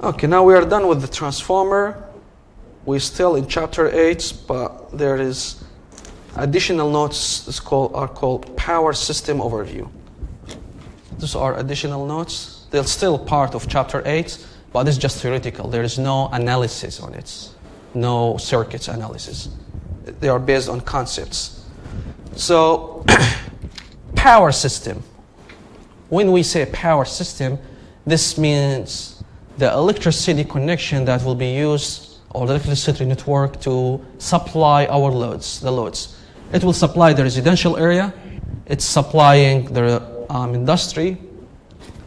Okay, now we are done with the transformer. We're still in chapter 8, but there is additional notes are called power system overview. These are additional notes. They're still part of chapter 8, but it's just theoretical. There is no analysis on it, no circuits analysis. They are based on concepts. So, power system. When we say power system, this means the electricity connection that will be used, or the electricity network, to supply our loads, the loads. It will supply the residential area, it's supplying the industry,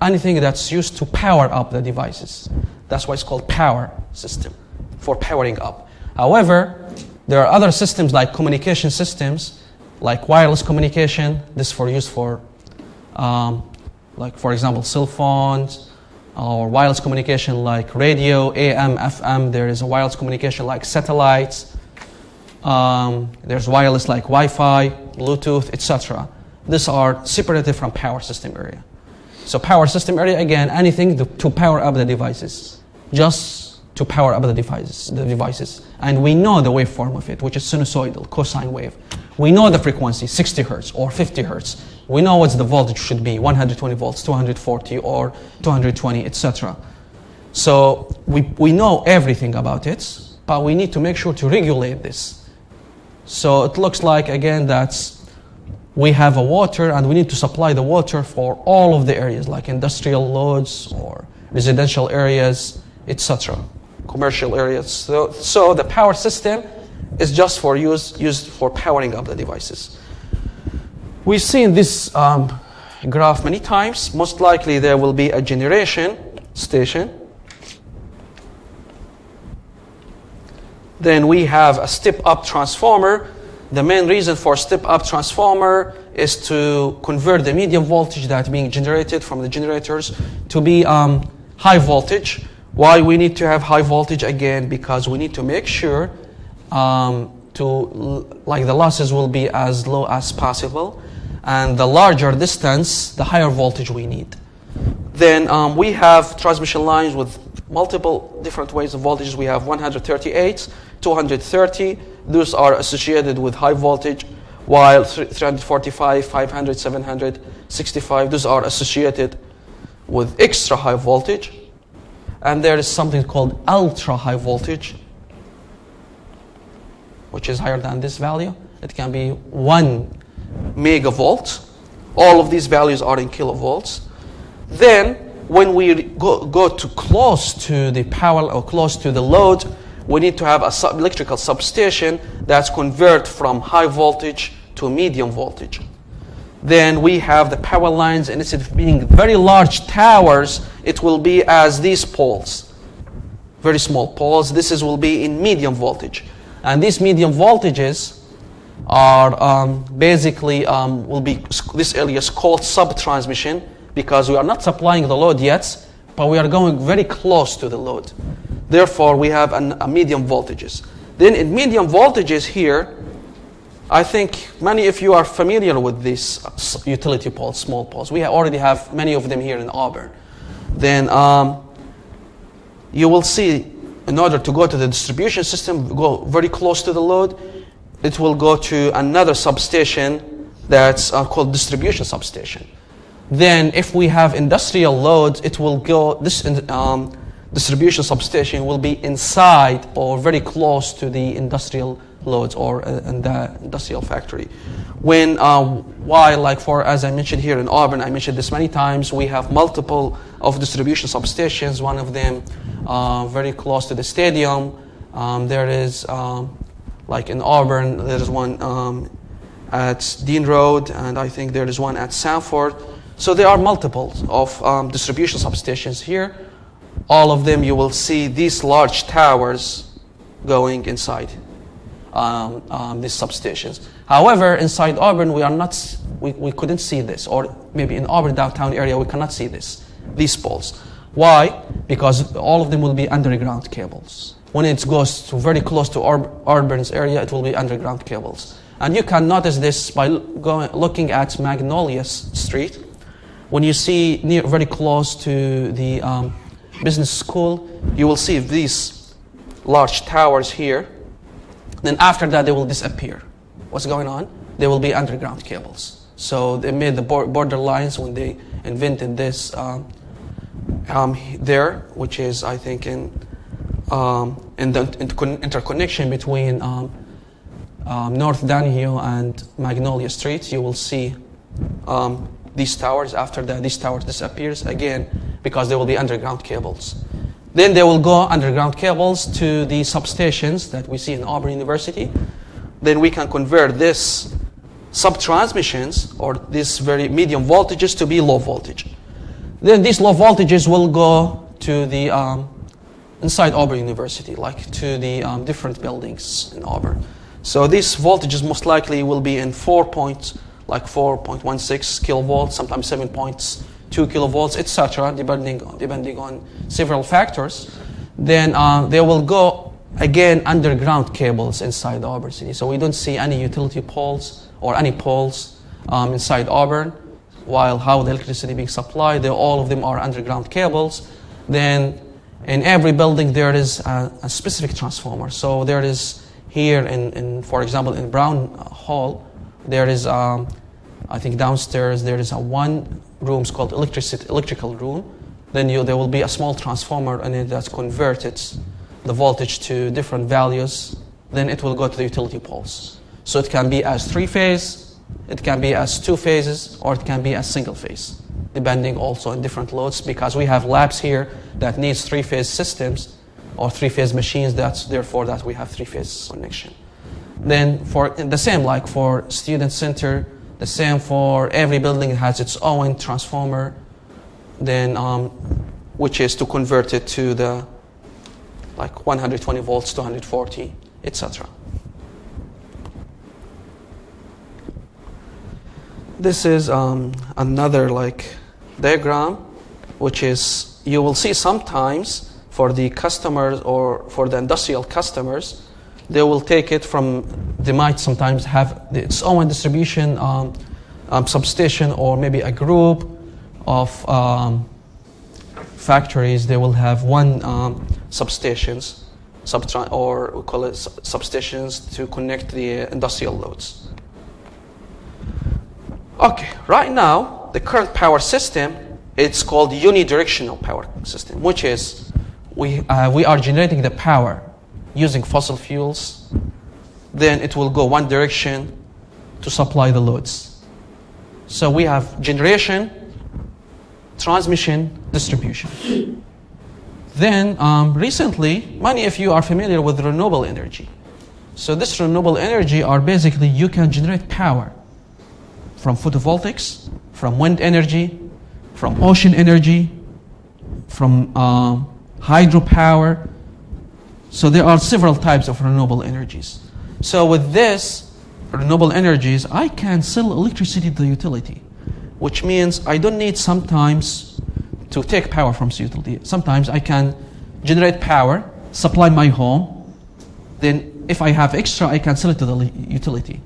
anything that's used to power up the devices. That's why it's called power system, for powering up. However, there are other systems like communication systems, like wireless communication. This for use for, like for example, cell phones, or wireless communication like radio, AM, FM. There is a wireless communication like satellites. There's wireless like Wi-Fi, Bluetooth, etc. These are separated from power system area. So power system area, again, anything to power up the devices. Just to power up the devices. And we know the waveform of it, which is sinusoidal, cosine wave. We know the frequency, 60 hertz or 50 hertz. We know what the voltage should be, 120 volts, 240 or 220, etc. So we know everything about it, but we need to make sure to regulate this. So it looks like, again, that we have a water and we need to supply the water for all of the areas, like industrial loads or residential areas, etc. Commercial areas. So the power system is just for used for powering up the devices. We've seen this graph many times. Most likely there will be a generation station. Then we have a step-up transformer. The main reason for step-up transformer is to convert the medium voltage that's being generated from the generators to be high voltage. Why we need to have high voltage? Again, because we need to make sure the losses will be as low as possible, and the larger distance, the higher voltage we need. Then we have transmission lines with multiple different ways of voltages. We have 138, 230. Those are associated with high voltage, while 345, 500, 765, those are associated with extra high voltage. And there is something called ultra high voltage, which is higher than this value. It can be 1 megavolt. All of these values are in kilovolts. Then, when we go too close to the power or close to the load, we need to have a electrical substation that's convert from high voltage to medium voltage. Then we have the power lines, and instead of being very large towers, it will be as these poles, very small poles. Will be in medium voltage. And these medium voltages are basically, this area is called sub-transmission, because we are not supplying the load yet, but we are going very close to the load. Therefore, we have a medium voltages. Then in medium voltages here, I think many of you are familiar with these utility poles, small poles. We already have many of them here in Auburn. Then you will see, in order to go to the distribution system, go very close to the load, it will go to another substation that's called distribution substation. Then if we have industrial loads, it will go, this distribution substation will be inside or very close to the industrial loads or in the industrial factory. When, as I mentioned here in Auburn, I mentioned this many times, we have multiple of distribution substations. One of them very close to the stadium. There is, like in Auburn, there is one at Dean Road, and I think there is one at Sanford. So there are multiples of distribution substations here. All of them, you will see these large towers going inside these substations. However, inside Auburn, we couldn't see this, or maybe in Auburn downtown area, we cannot see these poles. Why? Because all of them will be underground cables. When it goes to very close to Auburn's area, it will be underground cables. And you can notice this by looking at Magnolia Street. When you see very close to the business school, you will see these large towers here. Then after that, they will disappear. What's going on? There will be underground cables. So they made the border lines when they invented this there, which is, I think, in the interconnection between North Danhill and Magnolia Street. You will see these towers. After that, these towers disappears again because there will be underground cables. Then they will go underground cables to the substations that we see in Auburn University. Then we can convert this sub-transmissions or these very medium voltages to be low voltage. Then these low voltages will go to the inside Auburn University, like to the different buildings in Auburn. So these voltages most likely will be in 4.16 kilovolts, sometimes 7.2 kilovolts, etc., depending on several factors. Then they will go again underground cables inside Auburn City. So we don't see any utility poles or any poles inside Auburn. While how the electricity being supplied, all of them are underground cables. Then in every building there is a specific transformer. So there is here in for example in Brown Hall, there is I think downstairs there is a one room called electrical room. Then there will be a small transformer in it that's converted the voltage to different values. Then it will go to the utility poles. So it can be as 3-phase. It can be as 2 phases, or it can be as single phase, depending also on different loads, because we have labs here that needs 3-phase systems or 3-phase machines. Therefore that we have 3-phase connection. Then for the same, like for student center, the same for every building has its own transformer, then which is to convert it to the like 120 volts, 240, etc. This is another like diagram, which is you will see sometimes for the customers or for the industrial customers, they will take it from, they might sometimes have its own distribution substation or maybe a group of factories. They will have one substations, or we call it substations to connect the industrial loads. Okay, right now, the current power system, it's called unidirectional power system, which is we are generating the power using fossil fuels. Then it will go one direction to supply the loads. So we have generation, transmission, distribution. Then recently, many of you are familiar with renewable energy. So this renewable energy are basically you can generate power from photovoltaics, from wind energy, from ocean energy, from hydropower. So there are several types of renewable energies. So with this renewable energies, I can sell electricity to the utility, which means I don't need sometimes to take power from the utility. Sometimes I can generate power, supply my home, then if I have extra, I can sell it to the utility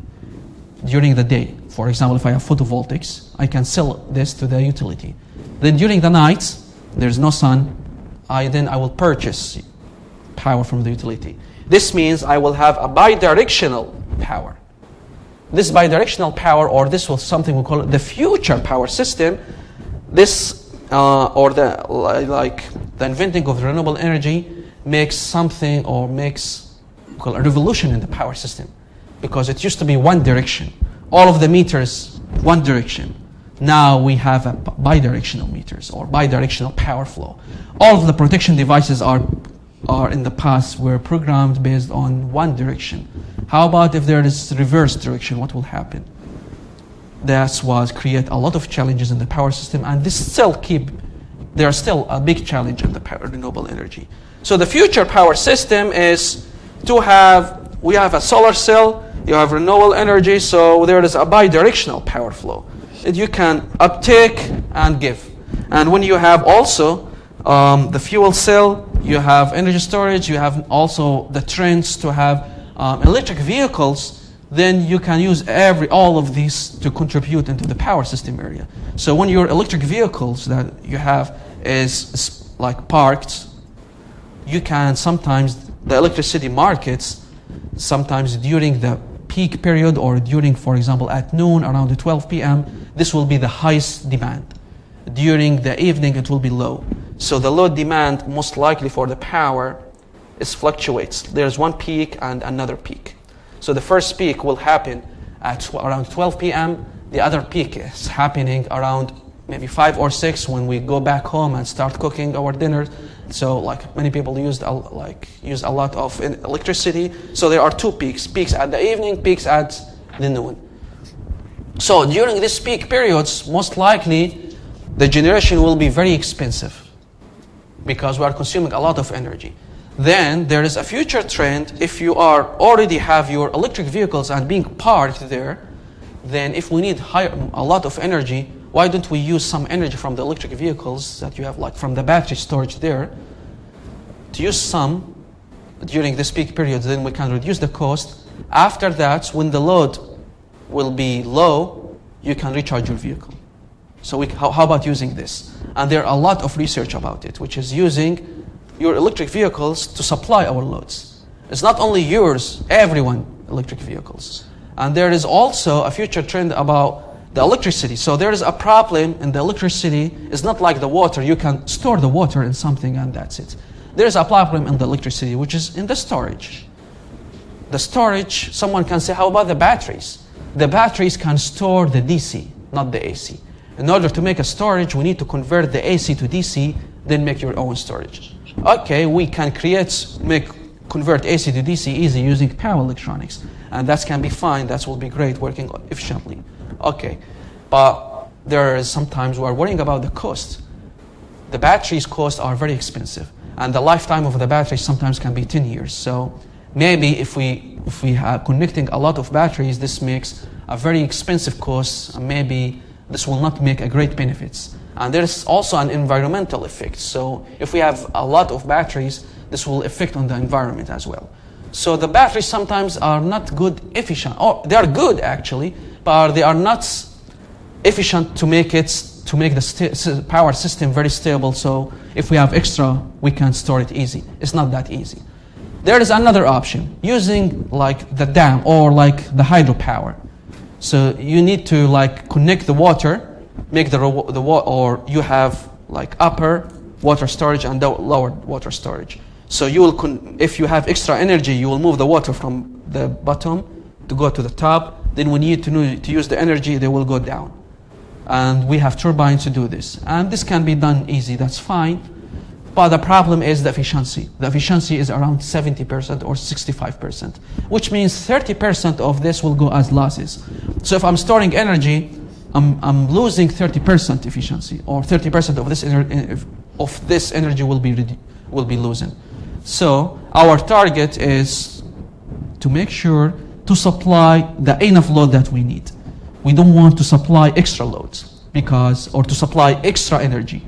during the day. For example, if I have photovoltaics, I can sell this to the utility. Then during the night, there's no sun, I will purchase power from the utility. This means I will have a bidirectional power. This bidirectional power, or this was something we call it the future power system, this or the like the inventing of renewable energy makes something or makes a revolution in the power system, because it used to be one direction. All of the meters, one direction. Now we have a bidirectional meters or bidirectional power flow. All of the protection devices are in the past were programmed based on one direction. How about if there is reverse direction? What will happen? That was create a lot of challenges in the power system, and there are still a big challenge in the renewable energy. So the future power system is we have a solar cell, you have renewable energy, so there is a bidirectional power flow. You can uptake and give. And when you have also the fuel cell, you have energy storage, you have also the trends to have electric vehicles, then you can use all of these to contribute into the power system area. So when your electric vehicles that you have is like parked, you can sometimes, the electricity markets, sometimes during the peak period or during, for example, at noon around the 12 p.m., this will be the highest demand. During the evening, it will be low. So the load demand, most likely for the power, is fluctuates. There's one peak and another peak. So the first peak will happen at around 12 p.m. The other peak is happening around maybe 5 or 6 when we go back home and start cooking our dinner. So like many people use a lot of electricity. So there are two peaks at the evening, peaks at the noon. So during these peak periods, most likely the generation will be very expensive because we are consuming a lot of energy. Then there is a future trend. If you already have your electric vehicles and being parked there, then if we need a lot of energy, why don't we use some energy from the electric vehicles that you have, like from the battery storage there, to use some during this peak period, then we can reduce the cost. After that, when the load will be low, you can recharge your vehicle. So how about using this? And there are a lot of research about it, which is using your electric vehicles to supply our loads. It's not only yours, everyone electric vehicles. And there is also a future trend about the electricity. So there is a problem in the electricity. It's not like the water. You can store the water in something and that's it. There is a problem in the electricity, which is in the storage. The storage, someone can say, how about the batteries? The batteries can store the DC, not the AC. In order to make a storage, we need to convert the AC to DC, then make your own storage. Okay, we can convert AC to DC easy using power electronics. And that can be fine, that will be great, working efficiently. Okay, but there is sometimes we are worrying about the cost. The batteries cost are very expensive. And the lifetime of the battery sometimes can be 10 years. So maybe if we are connecting a lot of batteries, this makes a very expensive cost. And maybe this will not make a great benefits. And there's also an environmental effect. So if we have a lot of batteries, this will affect on the environment as well. So the batteries sometimes are not good, efficient, or they are good actually, but they are not efficient to make the power system very stable. So if we have extra, we can store it easy. It's not that easy. There is another option, using like the dam or like the hydropower. So you need to like connect the water, make the water, or you have like upper water storage and lower water storage. So you will, if you have extra energy, you will move the water from the bottom to go to the top. Then when you need to use the energy, they will go down. And we have turbines to do this. And this can be done easy, that's fine. But the problem is the efficiency. The efficiency is around 70% or 65%, which means 30% of this will go as losses. So if I'm storing energy, I'm losing 30% efficiency, or 30% of this energy will be losing. So our target is to make sure to supply the enough load that we need. We don't want to supply extra loads or to supply extra energy.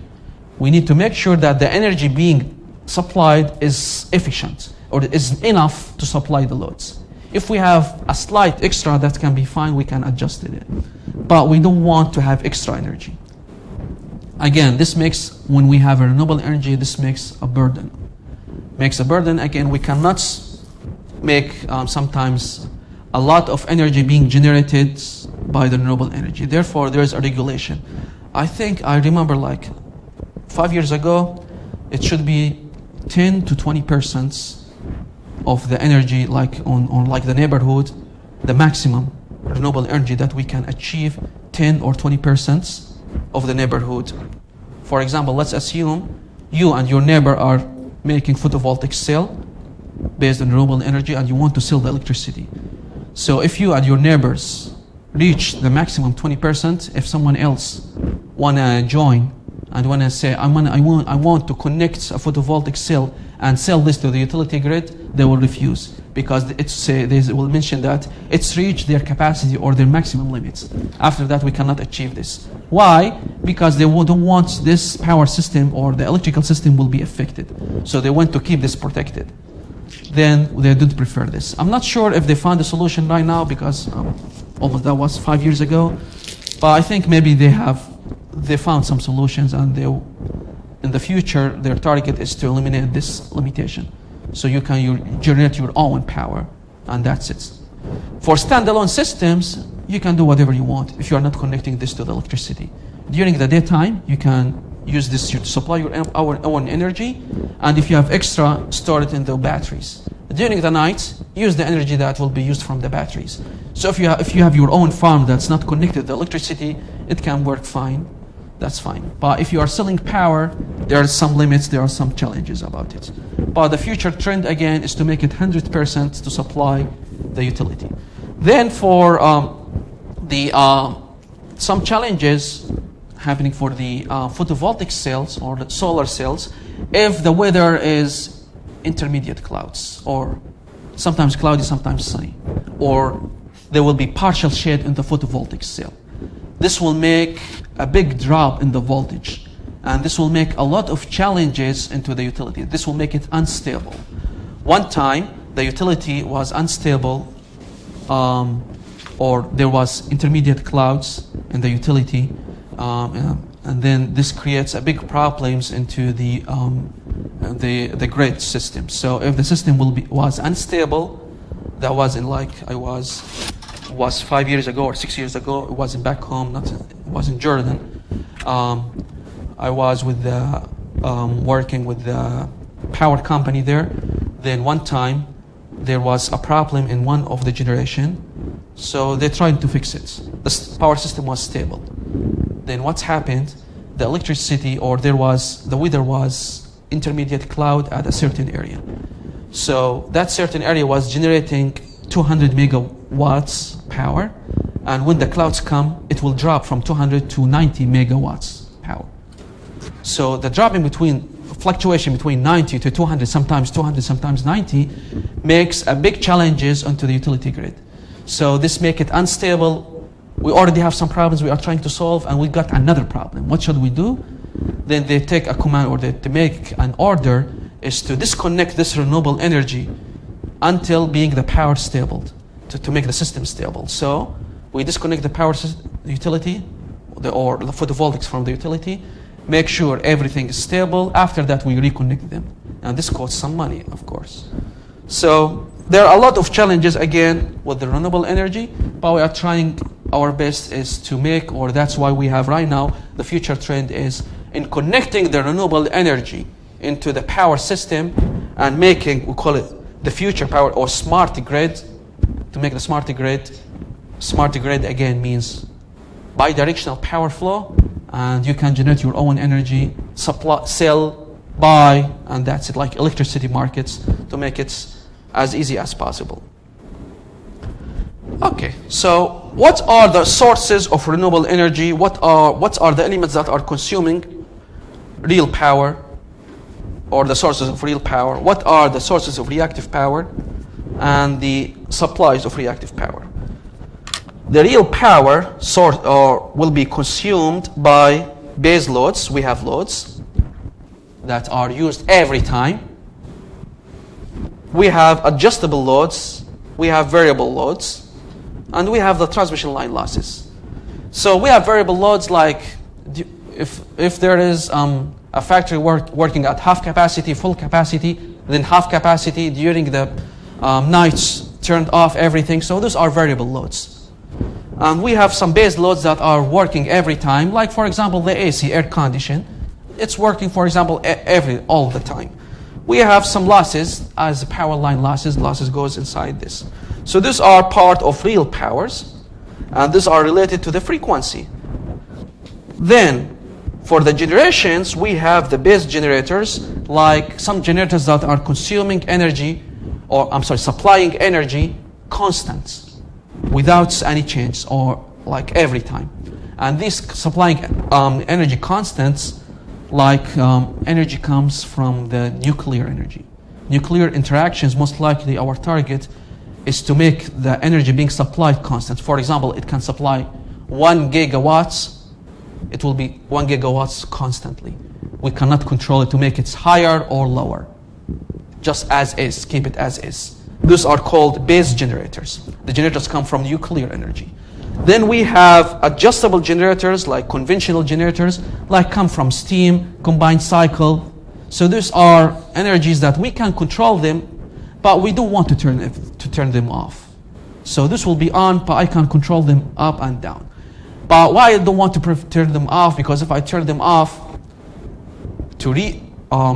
We need to make sure that the energy being supplied is efficient or is enough to supply the loads. If we have a slight extra, that can be fine, we can adjust it. But we don't want to have extra energy. Again, this makes, when we have a renewable energy, this makes a burden. Again, we cannot make sometimes a lot of energy being generated by the renewable energy. Therefore, there is a regulation. I remember like 5 years ago, it should be 10 to 20% of the energy, like on like the neighborhood, the maximum renewable energy that we can achieve, 10 or 20% of the neighborhood. For example, let's assume you and your neighbor are making photovoltaic cell based on renewable energy and you want to sell the electricity. So if you and your neighbors reach the maximum 20%, if someone else wanna join and wanna say, I want to connect a photovoltaic cell and sell this to the utility grid, they will refuse because they will mention that it's reached their capacity or their maximum limits. After that, we cannot achieve this. Why? Because they don't want this power system or the electrical system will be affected. So they want to keep this protected. Then they don't prefer this. I'm not sure if they found a solution right now because almost that was 5 years ago. But I think maybe they found some solutions and in the future, their target is to eliminate this limitation. So you can generate your own power, and that's it. For standalone systems, you can do whatever you want if you are not connecting this to the electricity. During the daytime, you can use this to supply your own energy, and if you have extra, store it in the batteries. During the night, use the energy that will be used from the batteries. So if you have your own farm that's not connected to electricity, it can work fine. That's fine. But if you are selling power, there are some limits, there are some challenges about it. But the future trend, again, is to make it 100% to supply the utility. Then for some challenges happening for the photovoltaic cells or the solar cells, if the weather is intermediate clouds, or sometimes cloudy, sometimes sunny, or there will be partial shade in the photovoltaic cell. This will make a big drop in the voltage, and this will make a lot of challenges into the utility. This will make it unstable. One time, the utility was unstable, or there was intermediate clouds in the utility, and then this creates a big problems into the grid system. So if the system was unstable, that was in was 5 years ago or 6 years ago. It wasn't back home. It was in Jordan. I was with working with the power company there. Then one time there was a problem in one of the generation, so they tried to fix it. The power system was stable. Then what happened? The electricity, or the weather was intermediate cloud at a certain area. So that certain area was generating 200 megawatts power, and when the clouds come, it will drop from 200 to 90 megawatts power. So the fluctuation between 90 to 200, sometimes 90, makes a big challenges onto the utility grid. So this make it unstable. We already have some problems we are trying to solve, and we got another problem. What should we do? Then they take a command, or they make an order, is to disconnect this renewable energy until being the power stable, to make the system stable. So we disconnect the power utility, or the photovoltaics from the utility, make sure everything is stable. After that, we reconnect them. And this costs some money, of course. So there are a lot of challenges, again, with the renewable energy, but we are trying our best is to make, or that's why we have right now, the future trend is in connecting the renewable energy into the power system and making, we call it the future power or smart grid, to make the smart grid. Smart grid, again, means bidirectional power flow, and you can generate your own energy, supply, sell, buy, and that's it, like electricity markets, to make it as easy as possible. Okay, so what are the sources of renewable energy? What are the elements that are consuming real power, or the sources of real power? What are the sources of reactive power and the supplies of reactive power? The real power source will be consumed by base loads. We have loads that are used every time. We have adjustable loads, we have variable loads, and we have the transmission line losses. So we have variable loads, like if there is a factory working at half capacity, full capacity, then half capacity during the nights turned off everything. So those are variable loads. And we have some base loads that are working every time, like for example the AC, air condition. It's working, for example, all the time. We have some losses as power line losses. Losses goes inside this. So these are part of real powers, and these are related to the frequency. Then, for the generations, we have the base generators, like some generators that are consuming energy, supplying energy constant, without any change, or like every time. And these supplying energy constants, like energy comes from the nuclear energy. Nuclear interactions, most likely our target is to make the energy being supplied constant. For example, it can supply 1 gigawatts. It will be 1 gigawatts constantly. We cannot control it to make it higher or lower. Just as is, keep it as is. Those are called base generators. The generators come from nuclear energy. Then we have adjustable generators, like conventional generators, like come from steam, combined cycle. So these are energies that we can control them, but we don't want to turn them off. So this will be on, but I can control them up and down. But why I don't want to turn them off? Because if I turn them off, to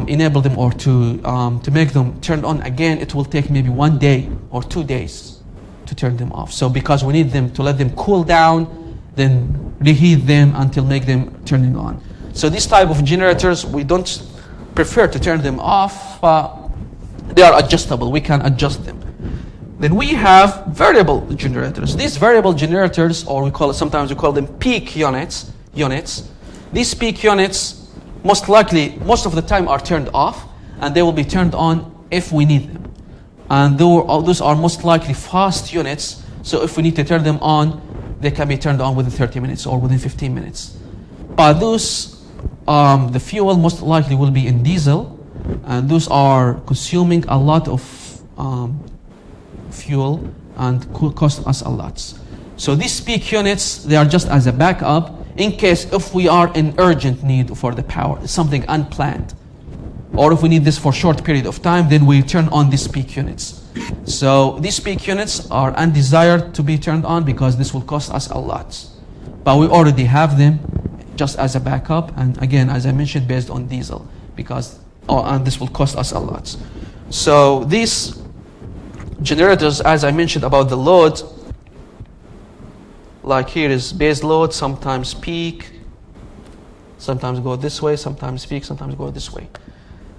enable them or to make them turn on again, it will take maybe 1 day or 2 days to turn them off. So because we need them to let them cool down, then reheat them until make them turning on. So these type of generators, we don't prefer to turn them off, but they are adjustable. We can adjust them. Then we have variable generators. These variable generators, or sometimes we call them peak units. These peak units, most of the time are turned off, and they will be turned on if we need them. And those are most likely fast units, so if we need to turn them on, they can be turned on within 30 minutes or within 15 minutes. But those, the fuel most likely will be in diesel, and those are consuming a lot of fuel and could cost us a lot. So these peak units, they are just as a backup in case if we are in urgent need for the power, something unplanned. Or if we need this for a short period of time, then we turn on these peak units. So these peak units are undesired to be turned on because this will cost us a lot. But we already have them just as a backup, and again, as I mentioned, based on diesel, and this will cost us a lot. So these generators, as I mentioned about the load, like here is base load, sometimes peak, sometimes go this way, sometimes peak, sometimes go this way.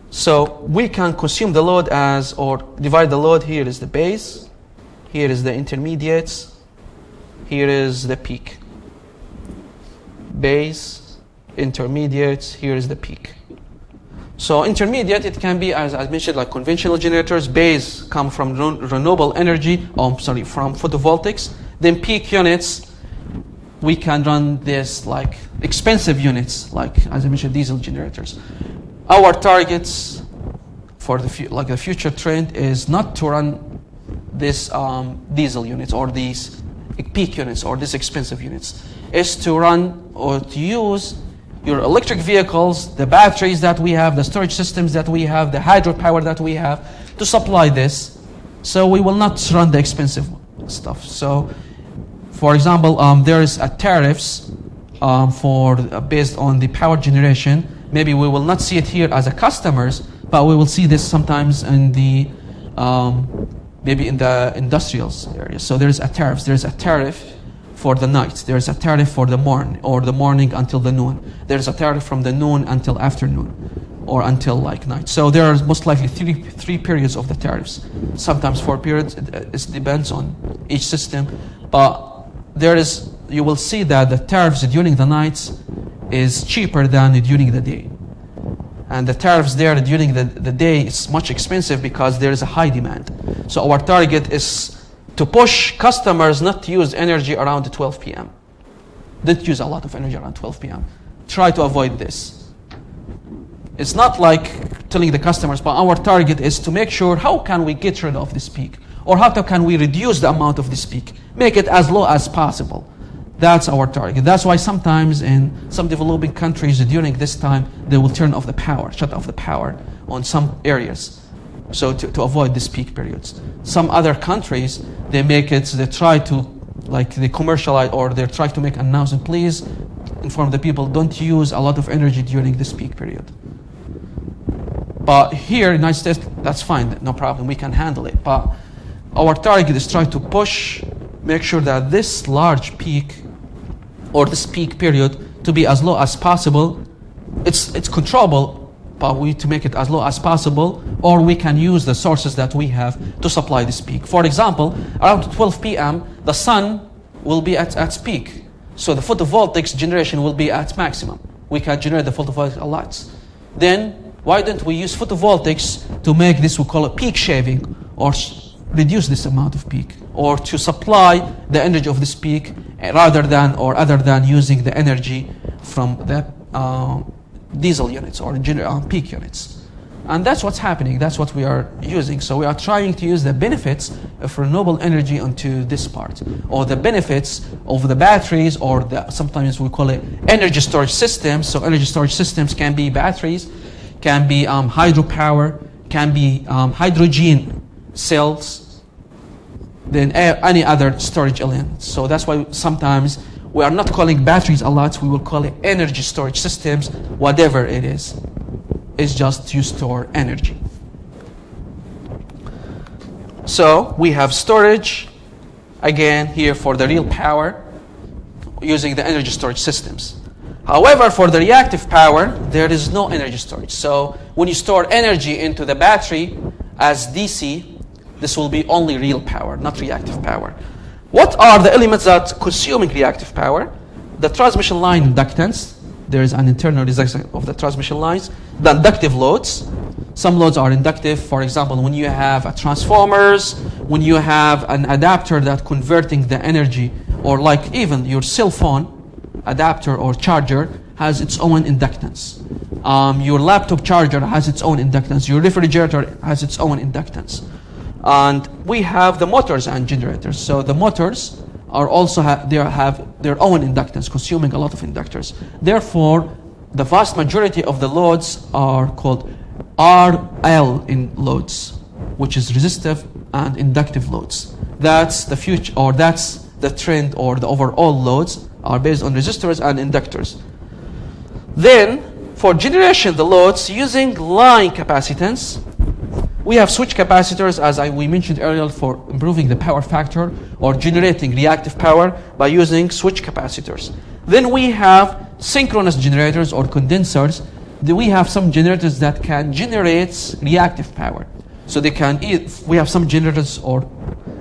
So we can consume the load or divide the load. Here is the base, here is the intermediates, here is the peak. Base, intermediates, here is the peak. So intermediate, it can be, as I mentioned, like conventional generators. Base come from renewable energy, from photovoltaics. Then peak units, we can run this like expensive units, like as I mentioned, diesel generators. Our targets for the future trend is not to run this diesel units or these peak units or these expensive units. Is to run or to use your electric vehicles, the batteries that we have, the storage systems that we have, the hydropower that we have to supply this. So we will not run the expensive stuff. So, for example, there is a tariffs based on the power generation. Maybe we will not see it here as a customers, but we will see this sometimes in the maybe in the industrials area. So there is a tariff. There is a tariff for the night. There is a tariff for the morning, or the morning until the noon. There is a tariff from the noon until afternoon, or until like night. So there are most likely three periods of the tariffs. Sometimes 4 periods. It depends on each system, but you will see that the tariffs during the nights is cheaper than during the day. And the tariffs there during the day is much expensive because there is a high demand. So our target is to push customers not to use energy around 12 p.m. Don't use a lot of energy around 12 p.m. Try to avoid this. It's not like telling the customers, but our target is to make sure how can we get rid of this peak, or how can we reduce the amount of this peak, make it as low as possible. That's our target. That's why sometimes in some developing countries during this time, they will shut off the power on some areas. So to avoid these peak periods. Some other countries, they try to commercialize, or they try to make an announcement, please inform the people, don't use a lot of energy during this peak period. But here in the United States, that's fine, no problem, we can handle it. But our target is try to make sure that this large peak, or this peak period, to be as low as possible. It's controllable, but we need to make it as low as possible, or we can use the sources that we have to supply this peak. For example, around 12 p.m., the sun will be at its peak. So the photovoltaics generation will be at maximum. We can generate the photovoltaic lights. Then, why don't we use photovoltaics to make this, we call it peak shaving, or reduce this amount of peak, or to supply the energy of this peak other than using the energy from the diesel units or peak units. And that's what's happening. That's what we are using. So we are trying to use the benefits of renewable energy onto this part, or the benefits of the batteries, or sometimes we call it energy storage systems. So energy storage systems can be batteries, can be hydropower, can be hydrogen cells, then any other storage element. So that's why sometimes we are not calling batteries a lot. We will call it energy storage systems, whatever it is. It's just to store energy. So we have storage, again, here for the real power, using the energy storage systems. However, for the reactive power, there is no energy storage. So when you store energy into the battery as DC, this will be only real power, not reactive power. What are the elements that consuming reactive power? The transmission line inductance. There is an internal resistance of the transmission lines. The inductive loads. Some loads are inductive. For example, when you have a transformers, when you have an adapter that converting the energy, or like even your cell phone adapter or charger has its own inductance. Your laptop charger has its own inductance. Your refrigerator has its own inductance. And we have the motors and generators. So the motors are also have their own inductance, consuming a lot of inductors. Therefore, the vast majority of the loads are called RL in loads, which is resistive and inductive loads. That's the future, or that's the trend, or the overall loads are based on resistors and inductors. Then, for generation, the loads using line capacitance. We have switch capacitors, as we mentioned earlier, for improving the power factor or generating reactive power by using switch capacitors. Then we have synchronous generators or condensers. Then we have some generators that can generate reactive power. So they can, we have some generators, or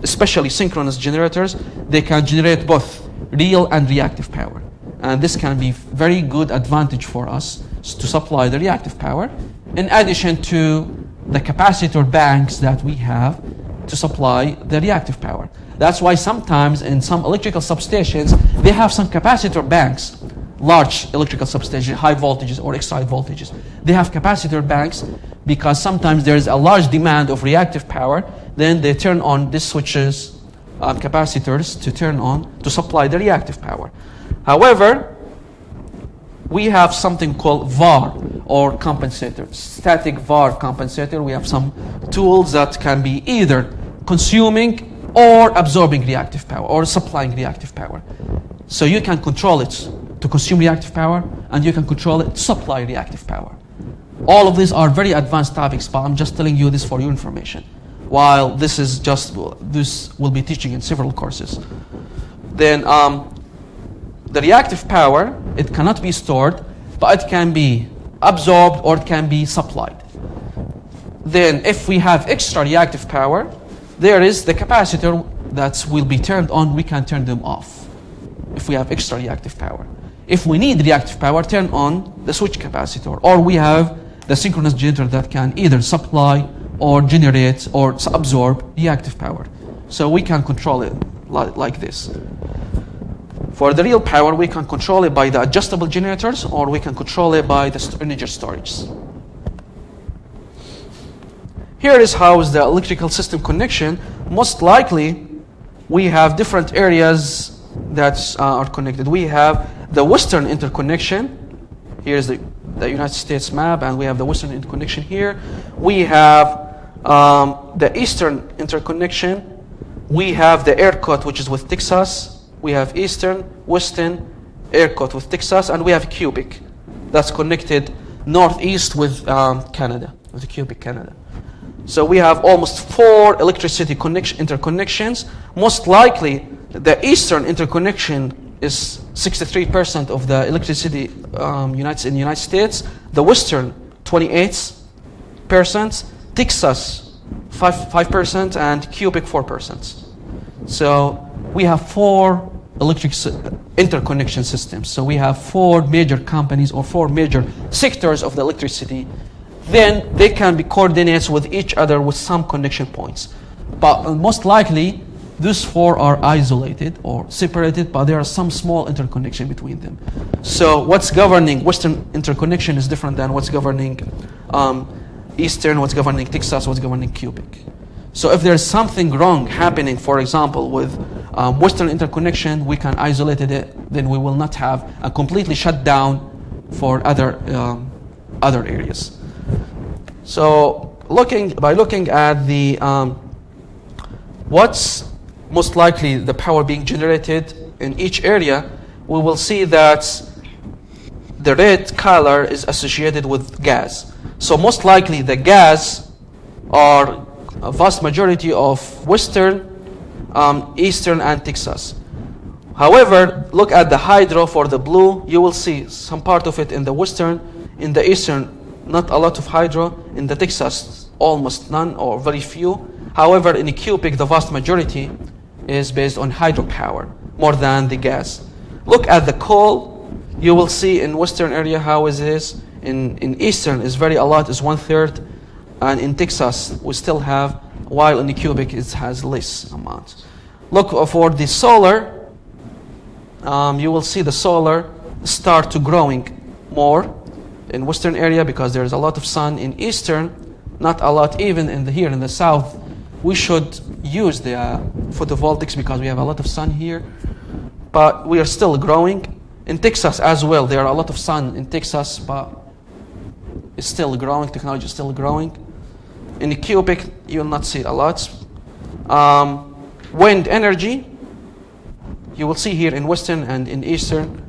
especially synchronous generators, they can generate both real and reactive power. And this can be very good advantage for us to supply the reactive power, in addition to the capacitor banks that we have to supply the reactive power. That's why sometimes in some electrical substations, they have some capacitor banks, large electrical substations, high voltages or extra voltages. They have capacitor banks because sometimes there is a large demand of reactive power. Then they turn on these switches, capacitors, to turn on to supply the reactive power. However, we have something called VAR, or compensator, static VAR compensator. We have some tools that can be either consuming or absorbing reactive power, or supplying reactive power. So you can control it to consume reactive power, and you can control it to supply reactive power. All of these are very advanced topics, but I'm just telling you this for your information. While this is just, this will be teaching in several courses. Then the reactive power, it cannot be stored, but it can be absorbed or it can be supplied. Then if we have extra reactive power, there is the capacitor that will be turned on, we can turn them off if we have extra reactive power. If we need reactive power, turn on the switch capacitor, or we have the synchronous generator that can either supply or generate or absorb reactive power. So we can control it like this. For the real power, we can control it by the adjustable generators, or we can control it by the energy storage. Here is how is the electrical system connection. Most likely, we have different areas that are connected. We have the Western interconnection. Here is the United States map, and we have the Western interconnection here. We have the Eastern interconnection. We have the ERCOT, which is with Texas. We have Eastern, Western, ERCOT with Texas, and we have Cubic that's connected northeast with Canada, with Cubic, Canada. So we have almost 4 electricity interconnections. Most likely, the Eastern interconnection is 63% of the electricity in the United States. The Western, 28%. Texas, 5%, and Cubic, 4%. So we have 4 electric interconnection systems. So we have 4 major companies or 4 major sectors of the electricity. Then they can be coordinated with each other with some connection points. But most likely, these 4 are isolated or separated, but there are some small interconnection between them. So what's governing Western interconnection is different than what's governing Eastern, what's governing Texas, what's governing cubic. So if there's something wrong happening, for example, with Western interconnection, we can isolate it, then we will not have a completely shut down for other areas. So by looking at the what's most likely the power being generated in each area, we will see that the red color is associated with gas. So most likely the gas are a vast majority of Western, Eastern, and Texas. However, look at the hydro for the blue. You will see some part of it in the Western. In the Eastern, not a lot of hydro. In the Texas, almost none or very few. However, in the cubic, the vast majority is based on hydropower more than the gas. Look at the coal. You will see in Western area how it is. In Eastern is very a lot, is 1/3. And in Texas, we still have, while in the cubic it has less amount. Look for the solar. You will see the solar start to growing more in Western area because there is a lot of sun. In Eastern, not a lot. Even here in the South, we should use the photovoltaics because we have a lot of sun here. But we are still growing. In Texas as well, there are a lot of sun in Texas, but it's still growing. Technology is still growing. In the cubic, you will not see it a lot. Wind energy, you will see here in Western and in Eastern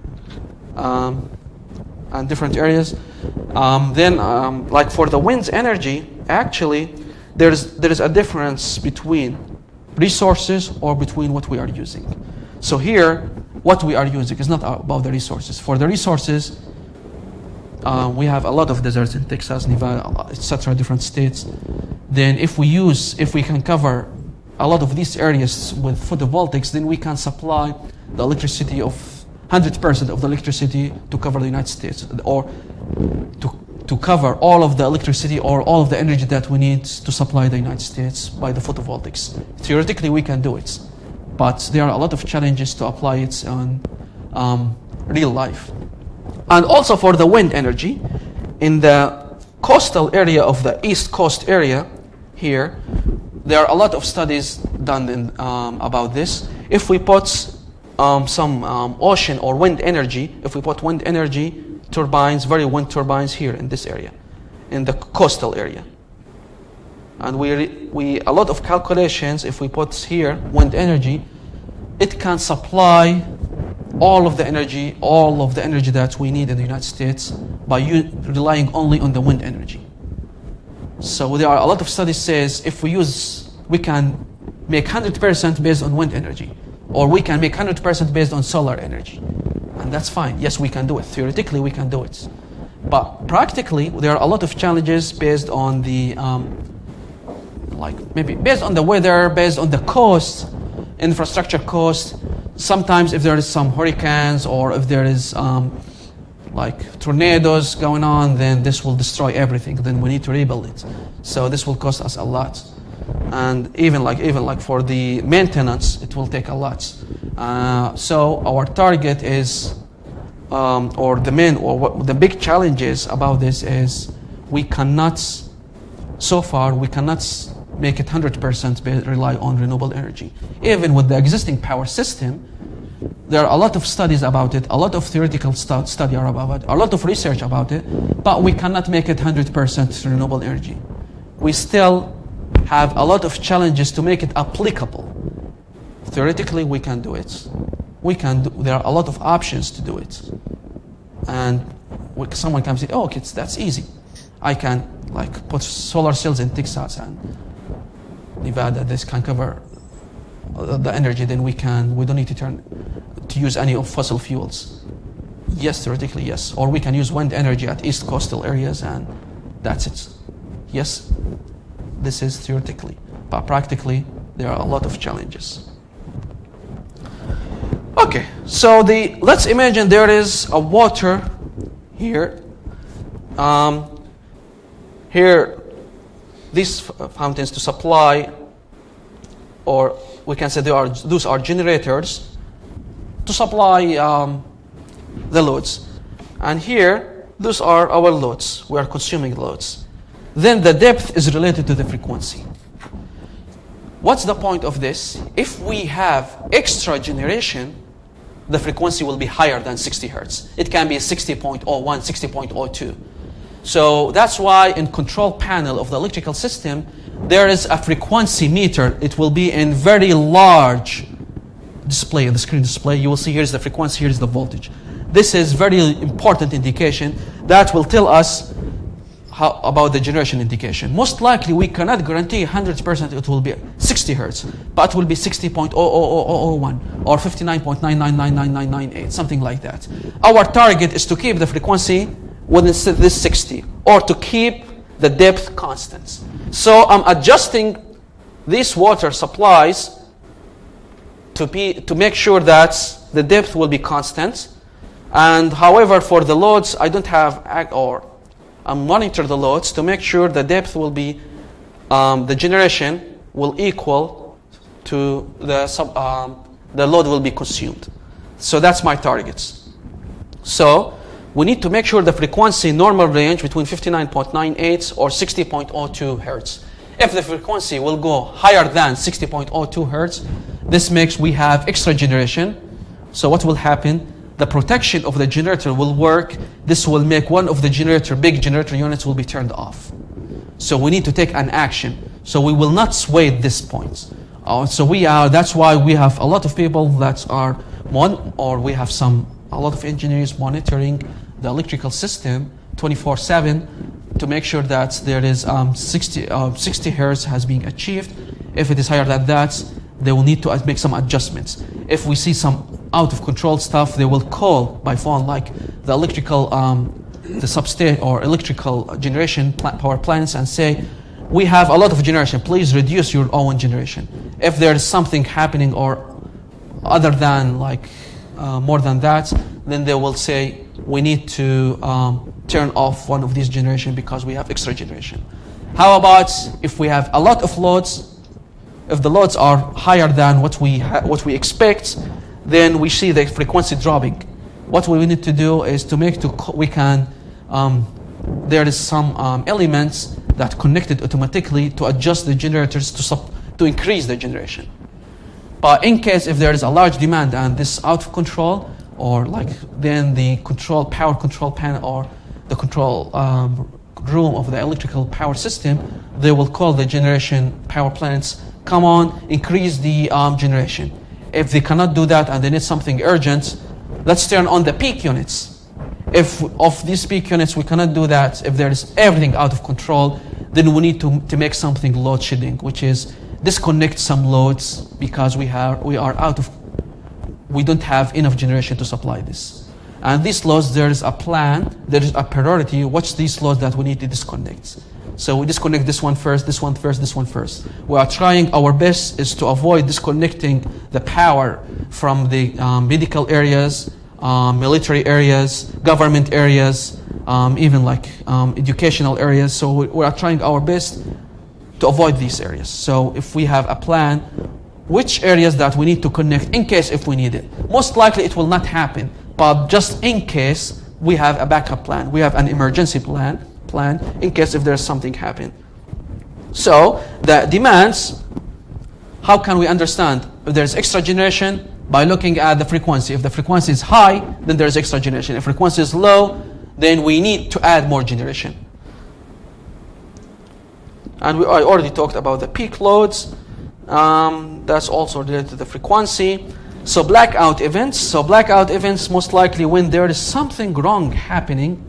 and different areas. Like for the wind energy, actually, there is a difference between resources or between what we are using. So here, what we are using is not about the resources. For the resources, we have a lot of deserts in Texas, Nevada, etc., different states. Then if we can cover a lot of these areas with photovoltaics, then we can supply the electricity of 100% of the electricity to cover the United States, or to cover all of the electricity or all of the energy that we need to supply the United States by the photovoltaics. Theoretically, we can do it, but there are a lot of challenges to apply it on real life. And also for the wind energy, in the coastal area of the East Coast area here, there are a lot of studies done about this. If we put some ocean or wind energy, if we put wind energy turbines, wind turbines here in this area, in the coastal area, and we a lot of calculations, if we put here wind energy, it can supply all of the energy that we need in the United States by relying only on the wind energy. So there are a lot of studies says if we can make 100% based on wind energy, or we can make 100% based on solar energy, and that's fine. Yes, we can do it. Theoretically, we can do it, but practically there are a lot of challenges based on the maybe based on the weather, based on the cost, infrastructure cost. Sometimes if there is some hurricanes or if there is tornadoes going on, then this will destroy everything. Then we need to rebuild it. So this will cost us a lot. And even for the maintenance, it will take a lot. So our target is, the big challenges about this is we cannot make it 100% rely on renewable energy. Even with the existing power system, there are a lot of studies about it, a lot of theoretical study are about it, a lot of research about it, but we cannot make it 100% renewable energy. We still have a lot of challenges to make it applicable. Theoretically, we can do it. There are a lot of options to do it. And someone can say, oh, kids, that's easy. I can put solar cells in Texas and Nevada. This can cover the energy. Then we don't need to use any of fossil fuels. Yes, theoretically, yes. Or we can use wind energy at East Coastal areas, and that's it. Yes, this is theoretically, but practically there are a lot of challenges. Okay, so let's imagine there is a water here. Here, these fountains to supply, or we can say those are generators to supply the loads. And here, those are our loads. We are consuming loads. then the depth is related to the frequency. What's the point of this? If we have extra generation, the frequency will be higher than 60 hertz. It can be 60.01, 60.02. So that's why in control panel of the electrical system, there is a frequency meter. It will be in very large display, the screen display. You will see here's the frequency, here's the voltage. This is very important indication that will tell us how about the generation indication. Most likely we cannot guarantee 100% it will be 60 hertz, but it will be 60.00001 or 59.9999998, something like that. Our target is to keep the frequency within this 60 or to keep the depth constant. So I'm adjusting these water supplies to make sure that the depth will be constant. And however, for the loads, I don't have I monitor the loads to make sure the depth will be the generation will equal to the load will be consumed. So that's my targets. So we need to make sure the frequency normal range between 59.98 or 60.02 hertz. If the frequency will go higher than 60.02 hertz, this makes we have extra generation. So what will happen? The protection of the generator will work. This will make one of the big generator units will be turned off. So we need to take an action. So we will not sway at this point. That's why we have a lot of people that are we have a lot of engineers monitoring the electrical system 24/7 to make sure that there is 60 hertz has been achieved. If it is higher than that, they will need to make some adjustments. If we see some out of control stuff, they will call by phone, like the electrical, the substation or electrical generation power plants, and say, we have a lot of generation, please reduce your own generation. If there is something happening or other than more than that, then they will say, we need to turn off one of these generation because we have extra generation. How about if we have a lot of loads? If the loads are higher than what we expect, then we see the frequency dropping. What we need to do is to there is some elements that connected automatically to adjust the generators to increase the generation. But in case if there is a large demand and this out of control, or then the power control panel or the control room of the electrical power system, they will call the generation power plants, come on, increase the generation. If they cannot do that and they need something urgent, let's turn on the peak units. If of these peak units we cannot do that, if there is everything out of control, then we need to make something load shedding, which is disconnect some loads because we don't have enough generation to supply this. And these loads, there is a plan, there is a priority. What's these loads that we need to disconnect? So we disconnect this one first, this one first, this one first. We are trying our best is to avoid disconnecting the power from the medical areas, military areas, government areas, even educational areas. So we are trying our best to avoid these areas. So if we have a plan, which areas that we need to connect in case if we need it. Most likely it will not happen, but just in case we have a backup plan. We have an emergency plan in case if there's something happen. So the demands, how can we understand if there's extra generation? By looking at the frequency. If the frequency is high, then there's extra generation. If frequency is low, then we need to add more generation. And I already talked about the peak loads. That's also related to the frequency. So blackout events. So blackout events most likely when there is something wrong happening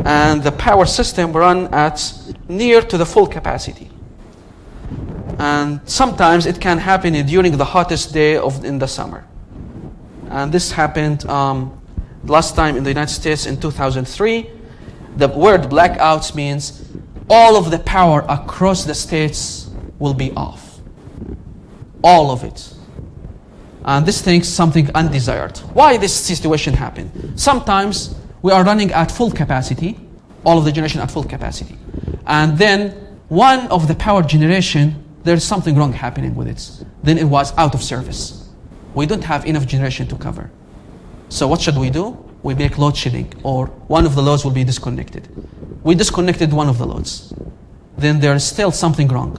and the power system run at near to the full capacity. And sometimes it can happen during the hottest day in the summer. And this happened last time in the United States in 2003. The word blackouts means all of the power across the states will be off. All of it. And this thing is something undesired. Why this situation happened? Sometimes we are running at full capacity, all of the generation at full capacity. And then one of the power generation, there's something wrong happening with it. Then it was out of service. We don't have enough generation to cover. So what should we do? We make load shedding, or one of the loads will be disconnected. We disconnected one of the loads. then there is still something wrong.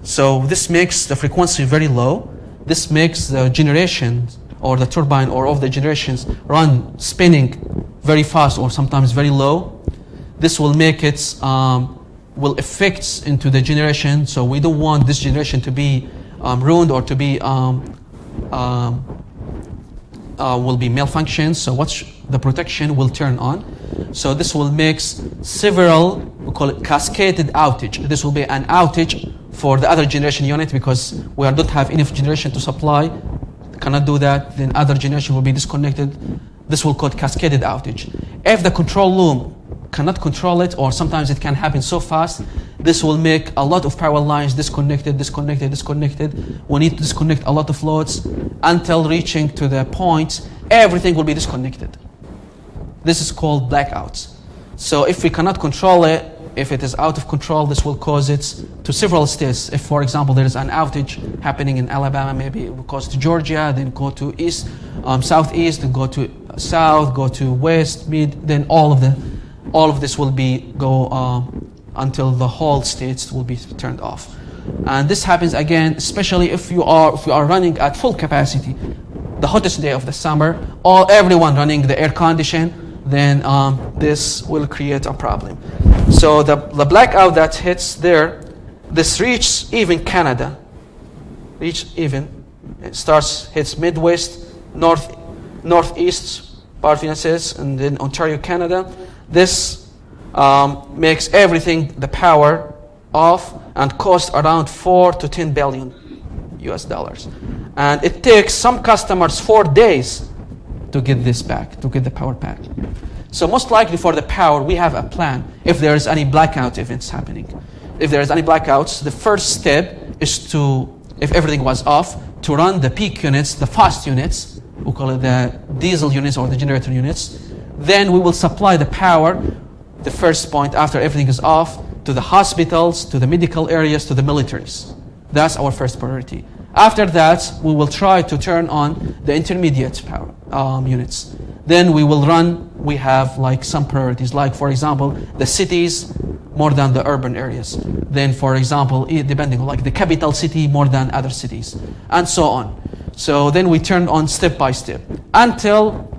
So this makes the frequency very low. This makes the generation or the turbine or of the generations run spinning very fast or sometimes very low. This will make it, will affect into the generation. So we don't want this generation to be ruined or to be, will be malfunctioned. So the protection will turn on. So this will make several, we call it cascaded outage. This will be an outage for the other generation unit because we don't have enough generation to supply. Cannot do that, then other generation will be disconnected. This will cause cascaded outage. If the control loom cannot control it, or sometimes it can happen so fast, this will make a lot of power lines disconnected. We need to disconnect a lot of loads until reaching to the point everything will be disconnected. This is called blackouts. So if we cannot control it, if it is out of control, this will cause it to several states. If, for example, there is an outage happening in Alabama, maybe it will cause to Georgia, then go to east, southeast, then go to south, go to west, mid, then all of this will be go until the whole states will be turned off. And this happens again, especially if you are running at full capacity, the hottest day of the summer, everyone running the air condition, then this will create a problem. So the blackout that hits there, this reaches even Canada. It hits Midwest, Northeast part of the United States, and then Ontario, Canada. This makes everything, the power off, and costs around 4 to 10 billion US dollars. And it takes some customers 4 days to get this back, to get the power back. So most likely for the power, we have a plan if there is any blackout events happening. If there is any blackouts, the first step is to, if everything was off, to run the peak units, the fast units, we call it the diesel units or the generator units. Then we will supply the power, the first point after everything is off, to the hospitals, to the medical areas, to the militaries. That's our first priority. After that, we will try to turn on the intermediate power units. Then we have like some priorities, like for example, the cities more than the urban areas. Then for example, depending on like the capital city more than other cities, and so on. So then we turn on step by step until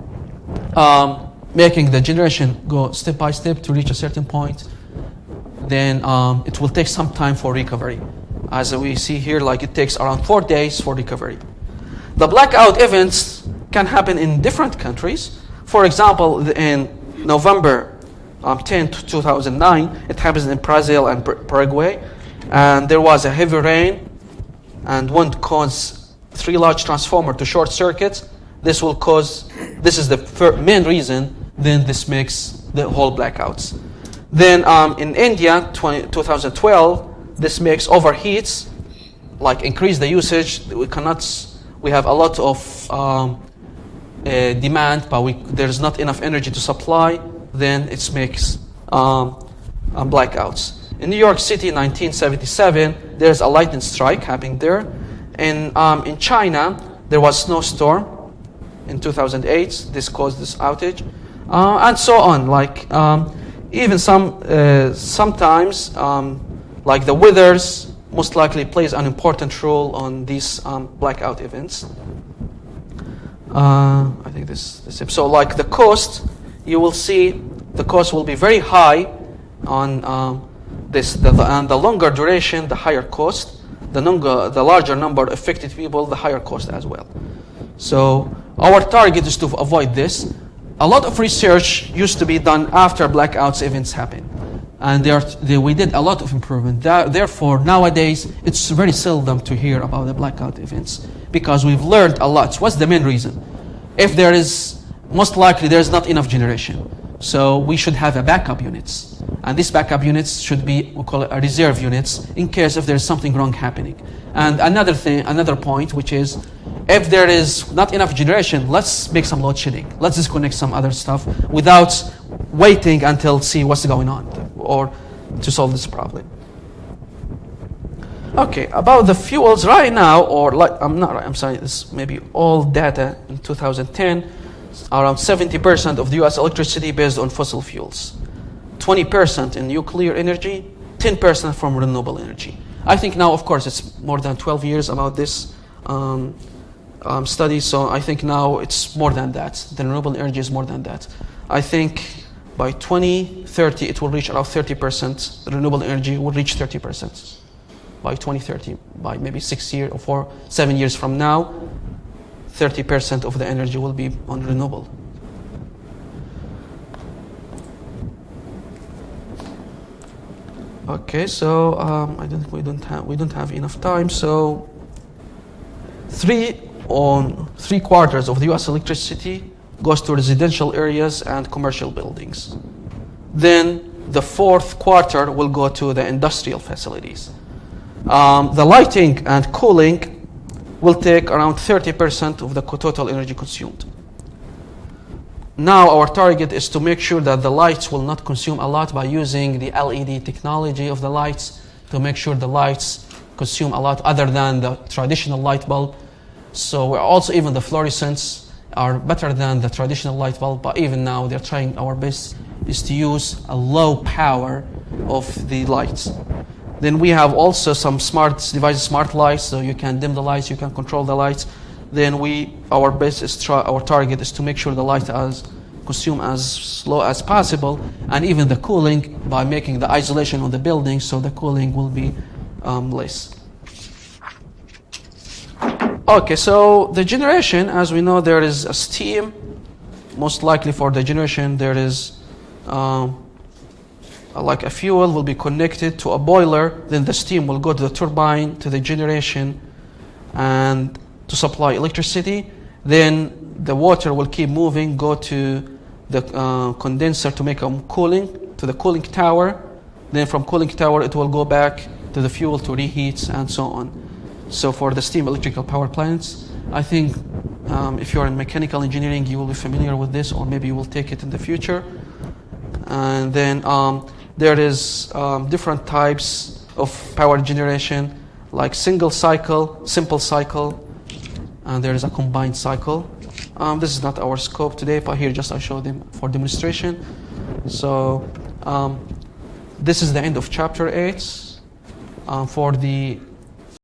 making the generation go step by step to reach a certain point. Then it will take some time for recovery. As we see here, like it takes around 4 days for recovery. The blackout events can happen in different countries. For example, in November 10, 2009, it happens in Brazil and Paraguay. And there was a heavy rain and wind caused 3 large transformers to short circuit. This is the main reason, then this makes the whole blackouts. Then in India, 2012, this makes overheats, like increase the usage. We have a lot of demand, but there's not enough energy to supply. Then it makes blackouts. In New York City, 1977, there's a lightning strike happening there. In China, there was snowstorm in 2008. This caused this outage, and so on. Like even sometimes. Like the weathers most likely plays an important role on these blackout events. I think this. So like the cost, you will see the cost will be very high on and the longer duration, the higher cost. The larger number of affected people, the higher cost as well. So our target is to avoid this. A lot of research used to be done after blackouts events happen. And we did a lot of improvement. Therefore, nowadays, it's very seldom to hear about the blackout events because we've learned a lot. What's the main reason? If there is, most likely there's not enough generation. So we should have a backup units. And these backup units should be, we call it a reserve units, in case if there's something wrong happening. And another point, which is, if there is not enough generation, let's make some load shedding. Let's disconnect some other stuff without waiting until see what's going on or to solve this problem. Okay, about the fuels right now, or like, I'm sorry, this may be all data in 2010, around 70% of the US electricity based on fossil fuels, 20% in nuclear energy, 10% from renewable energy. I think now, of course, it's more than 12 years about this study, so I think now it's more than that. The renewable energy is more than that. I think by 2030 it will reach around 30%. The renewable energy will reach 30% by 2030. By maybe 6 years or 7 years from now, 30% of the energy will be on renewable. Okay, so we don't have enough time. So 3/4 of the U.S. electricity goes to residential areas and commercial buildings. Then the 4/4 will go to the industrial facilities. The lighting and cooling will take around 30% of the total energy consumed. Now our target is to make sure that the lights will not consume a lot by using the LED technology of the lights, to make sure the lights consume a lot other than the traditional light bulb. So we're also, even the fluorescents are better than the traditional light bulb, but even now they're trying our best is to use a low power of the lights. Then we have also some smart devices, smart lights, so you can dim the lights, you can control the lights. Then our target is to make sure the light consume as low as possible, and even the cooling by making the isolation of the building, so the cooling will be less. Okay, so the generation, as we know, there is a steam. Most likely for the generation, there is like a fuel will be connected to a boiler. Then the steam will go to the turbine, to the generation, and to supply electricity. Then the water will keep moving, go to the condenser to make cooling, to the cooling tower. Then from cooling tower, it will go back to the fuel to reheat and so on. So for the steam electrical power plants, I think if you're in mechanical engineering, you will be familiar with this, or maybe you will take it in the future. And then there is different types of power generation, like single cycle, simple cycle, and there is a combined cycle. This is not our scope today, but here just I show them for demonstration. So this is the end of chapter 8. For the